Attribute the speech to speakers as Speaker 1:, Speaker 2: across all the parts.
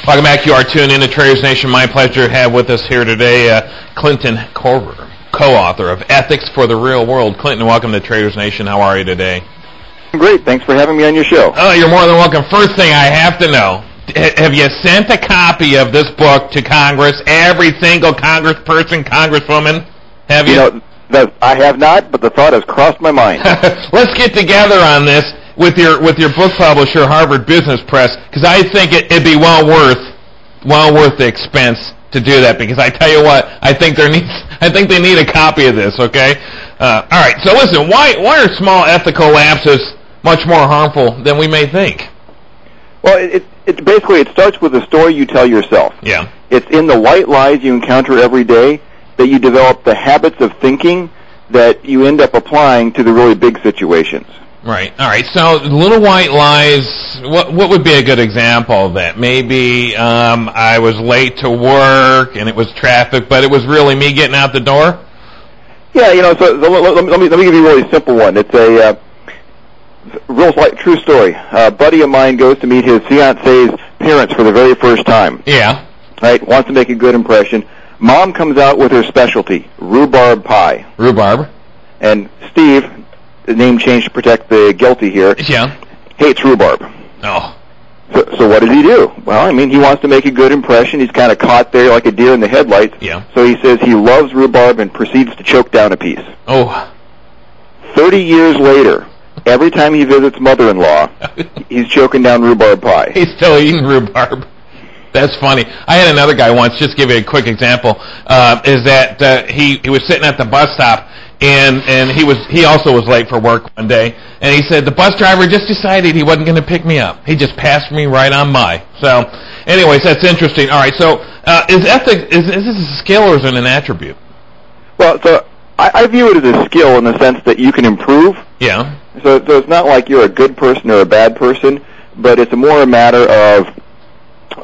Speaker 1: Welcome back. You are tuned in to Traders Nation. My pleasure to have with us here today Clinton Korver, co-author of Ethics for the Real World. Clinton, welcome to Traders Nation. How are you today?
Speaker 2: Great. Thanks for having me on your show.
Speaker 1: Oh, you're more than welcome. First thing I have to know, have you sent a copy of this book to Congress, every single congressperson, congresswoman? Have you?
Speaker 2: I have not, but the thought has crossed my mind.
Speaker 1: Let's get together on this with your book publisher, Harvard Business Press, because I think it'd be well worth the expense to do that. Because I tell you what, I think they need a copy of this. Okay, all right. So listen, why are small ethical lapses much more harmful than we may think?
Speaker 2: Well, it basically starts with the story you tell yourself.
Speaker 1: Yeah.
Speaker 2: It's in the white lies you encounter every day that you develop the habits of thinking that you end up applying to the really big situations.
Speaker 1: Right. All right. So little white lies, what would be a good example of that? Maybe I was late to work and it was traffic, but it was really me getting out the door?
Speaker 2: Yeah, so let me give you a really simple one. It's a true story. A buddy of mine goes to meet his fiancée's parents for the very first time.
Speaker 1: Yeah.
Speaker 2: Right? Wants to make a good impression. Mom comes out with her specialty, rhubarb pie.
Speaker 1: Rhubarb.
Speaker 2: And Steve, the name changed to protect the guilty here, hates rhubarb.
Speaker 1: Oh.
Speaker 2: So what does he do? Well, he wants to make a good impression. He's kind of caught there like a deer in the headlights.
Speaker 1: Yeah.
Speaker 2: So he says he loves rhubarb and proceeds to choke down a piece.
Speaker 1: Oh.
Speaker 2: 30 years later, every time he visits mother-in-law, he's choking down rhubarb pie.
Speaker 1: He's still eating rhubarb. That's funny. I had another guy once, just give you a quick example, is that he was sitting at the bus stop, and he also was late for work one day, and he said the bus driver just decided he wasn't going to pick me up. He just passed me right on by. So, anyways, that's interesting. All right, so is this a skill or is it an attribute?
Speaker 2: Well, so I view it as a skill in the sense that you can improve.
Speaker 1: Yeah.
Speaker 2: So it's not like you're a good person or a bad person, but it's more a matter of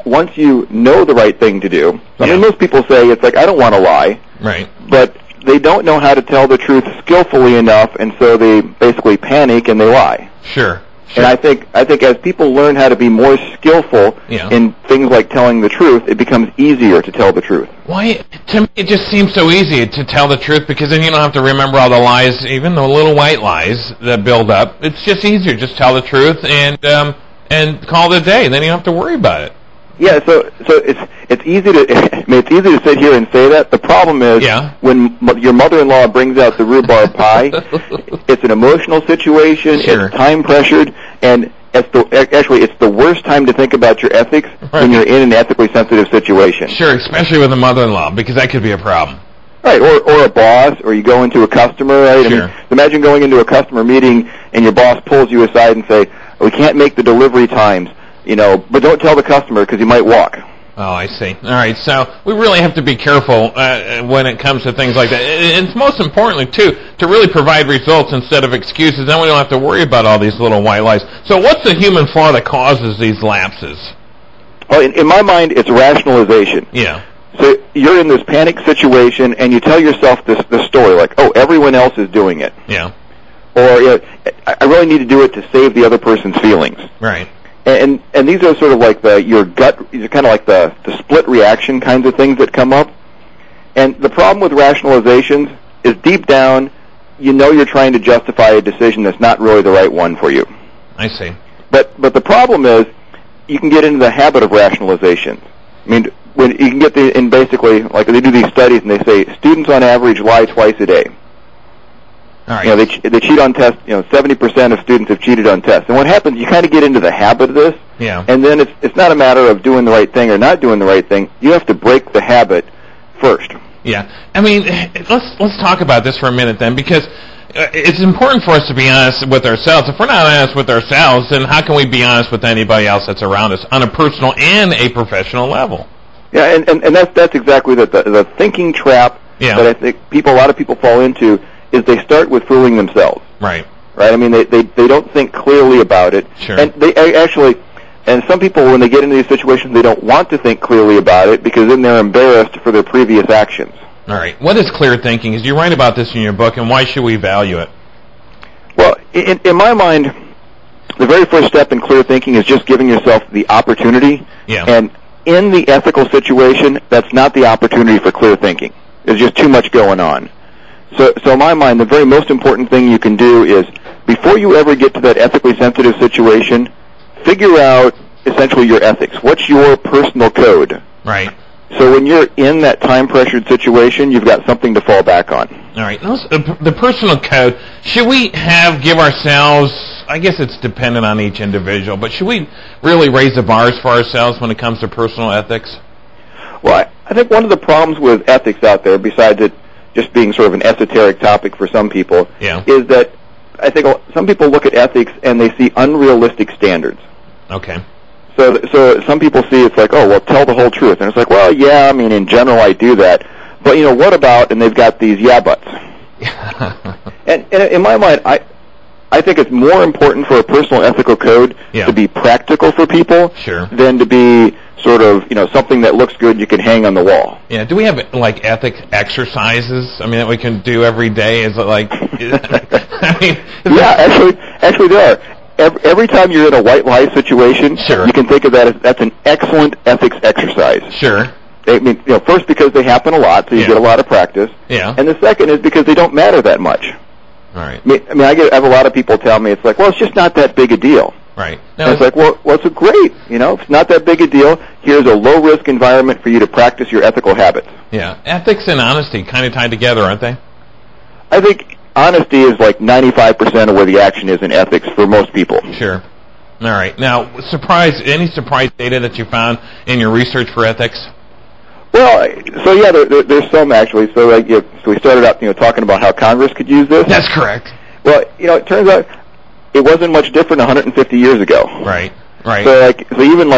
Speaker 2: once you know the right thing to do. Most people say it's like, I don't want to lie.
Speaker 1: Right.
Speaker 2: But they don't know how to tell the truth skillfully enough, and so they basically panic and they lie.
Speaker 1: Sure.
Speaker 2: And I think as people learn how to be more skillful in things like telling the truth, it becomes easier to tell the truth.
Speaker 1: Why? To me, it just seems so easy to tell the truth because then you don't have to remember all the lies, even the little white lies that build up. It's just easier. Just tell the truth and call it a day. Then you don't have to worry about it.
Speaker 2: Yeah, so it's easy to it's easy to sit here and say that. The problem is when your mother-in-law brings out the rhubarb pie, it's an emotional situation.
Speaker 1: Sure.
Speaker 2: It's time pressured, and it's the worst time to think about your ethics when you're in an ethically sensitive situation.
Speaker 1: Sure, especially with a mother-in-law, because that could be a problem.
Speaker 2: Right, or a boss, or you go into a customer, right?
Speaker 1: Sure.
Speaker 2: Imagine going into a customer meeting and your boss pulls you aside and say, "We can't make the delivery times. But don't tell the customer because he might walk."
Speaker 1: Oh, I see. All right, so we really have to be careful when it comes to things like that. And most importantly, too, to really provide results instead of excuses. Then we don't have to worry about all these little white lies. So what's the human flaw that causes these lapses?
Speaker 2: Well, in my mind, it's rationalization.
Speaker 1: Yeah.
Speaker 2: So you're in this panic situation, and you tell yourself this story, like, oh, everyone else is doing it.
Speaker 1: Yeah.
Speaker 2: Or, I really need to do it to save the other person's feelings.
Speaker 1: Right.
Speaker 2: And these are sort of like your gut, these are kind of like the split reaction kinds of things that come up. And the problem with rationalizations is deep down, you're trying to justify a decision that's not really the right one for you.
Speaker 1: I see.
Speaker 2: But the problem is, you can get into the habit of rationalization. When you can get basically, like they do these studies and they say students on average lie twice a day.
Speaker 1: All right.
Speaker 2: They cheat on tests. 70% of students have cheated on tests. And what happens, you kind of get into the habit of this.
Speaker 1: Yeah.
Speaker 2: And then it's not a matter of doing the right thing or not doing the right thing. You have to break the habit first.
Speaker 1: Yeah. Let's talk about this for a minute then, because it's important for us to be honest with ourselves. If we're not honest with ourselves, then how can we be honest with anybody else that's around us on a personal and a professional level? Yeah,
Speaker 2: and that's exactly the thinking trap that I think a lot of people fall into. Is they start with fooling themselves.
Speaker 1: Right.
Speaker 2: They don't think clearly about it.
Speaker 1: Sure.
Speaker 2: And and some people, when they get into these situations, they don't want to think clearly about it because then they're embarrassed for their previous actions.
Speaker 1: All right. What is clear thinking? You write about this in your book, and why should we value it?
Speaker 2: Well, in my mind, the very first step in clear thinking is just giving yourself the opportunity.
Speaker 1: Yeah.
Speaker 2: And in the ethical situation, that's not the opportunity for clear thinking. There's just too much going on. So in my mind, the very most important thing you can do is, before you ever get to that ethically sensitive situation, figure out essentially your ethics. What's your personal code?
Speaker 1: Right.
Speaker 2: So when you're in that time-pressured situation, you've got something to fall back on.
Speaker 1: All right. Now, the personal code, should we give ourselves, I guess it's dependent on each individual, but should we really raise the bars for ourselves when it comes to personal ethics?
Speaker 2: Well, I think one of the problems with ethics out there, besides it just being sort of an esoteric topic for some people, is that I think some people look at ethics and they see unrealistic standards.
Speaker 1: Okay.
Speaker 2: So some people see it's like, oh, well, tell the whole truth. And it's like, well, yeah, I mean, in general I do that. But, what about, and they've got these yeah buts. and in my mind, I think it's more important for a personal ethical code to be practical for people than to be sort of, something that looks good you can hang on the wall.
Speaker 1: Yeah. Do we have, ethic exercises, that we can do every day? Is it like...
Speaker 2: Actually there are. Every time you're in a white lie situation, you can think of that as that's an excellent ethics exercise.
Speaker 1: Sure.
Speaker 2: First because they happen a lot, so you get a lot of practice.
Speaker 1: Yeah.
Speaker 2: And the second is because they don't matter that much.
Speaker 1: All right.
Speaker 2: I have a lot of people tell me, it's like, well, it's just not that big a deal.
Speaker 1: Right.
Speaker 2: And it's like, well, it's great. It's not that big a deal. Here's a low-risk environment for you to practice your ethical habits.
Speaker 1: Yeah. Ethics and honesty kind of tied together, aren't they?
Speaker 2: I think honesty is like 95% of where the action is in ethics for most people.
Speaker 1: Sure. All right. Now, any surprise data that you found in your research for ethics?
Speaker 2: Well, so yeah, there's some actually. So so we started out, talking about how Congress could use this.
Speaker 1: That's correct.
Speaker 2: Well, it turns out it wasn't much different 150 years ago.
Speaker 1: Right. Right.
Speaker 2: So even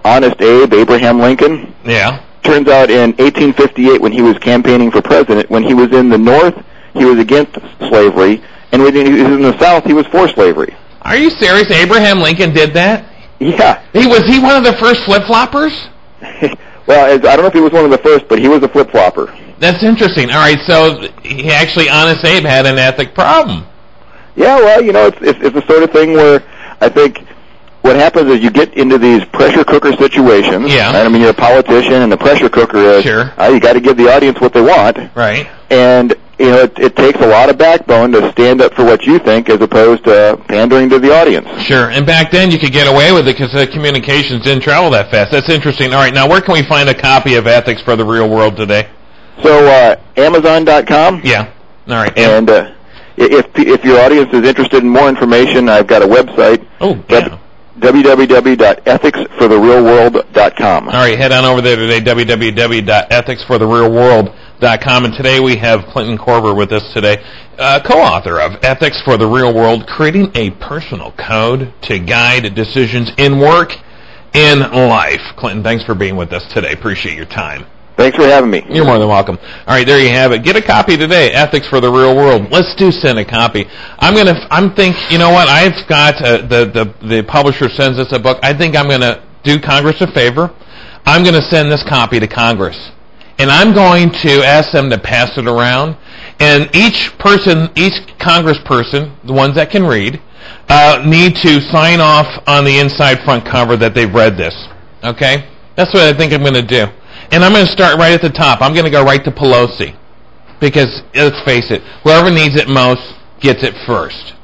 Speaker 2: Honest Abe, Abraham Lincoln.
Speaker 1: Yeah.
Speaker 2: Turns out in 1858, when he was campaigning for president, when he was in the North, he was against slavery, and when he was in the South, he was for slavery.
Speaker 1: Are you serious? Abraham Lincoln did that?
Speaker 2: Yeah.
Speaker 1: Was he one of the first flip-floppers?
Speaker 2: Well, I don't know if he was one of the first, but he was a flip-flopper.
Speaker 1: That's interesting. All right, so Honest Abe had an ethic problem.
Speaker 2: Yeah, well, it's the sort of thing where I think what happens is you get into these pressure cooker situations.
Speaker 1: Yeah.
Speaker 2: Right? You're a politician, and the pressure cooker is, you got to give the audience what they want.
Speaker 1: Right.
Speaker 2: And, it takes a lot of backbone to stand up for what you think as opposed to pandering to the audience.
Speaker 1: Sure. And back then you could get away with it because the communications didn't travel that fast. That's interesting. All right, now where can we find a copy of Ethics for the Real World today?
Speaker 2: So, Amazon.com.
Speaker 1: Yeah. All right.
Speaker 2: And if your audience is interested in more information, I've got a website.
Speaker 1: Oh, yeah.
Speaker 2: www.ethicsfortherealworld.com.
Speaker 1: All right, head on over there today, www.ethicsfortherealworld.com. And today we have Clinton Korver with us today, co-author of Ethics for the Real World, Creating a Personal Code to Guide Decisions in Work and Life. Clinton, thanks for being with us today. Appreciate your time.
Speaker 2: Thanks for having me.
Speaker 1: You're more than welcome. All right, there you have it. Get a copy today, Ethics for the Real World. Let's send a copy. You know what? I've got, the publisher sends us a book. I think I'm going to do Congress a favor. I'm going to send this copy to Congress. And I'm going to ask them to pass it around. And each congressperson, the ones that can read, need to sign off on the inside front cover that they've read this. Okay? That's what I think I'm going to do. And I'm going to start right at the top. I'm going to go right to Pelosi. Because, let's face it, whoever needs it most gets it first.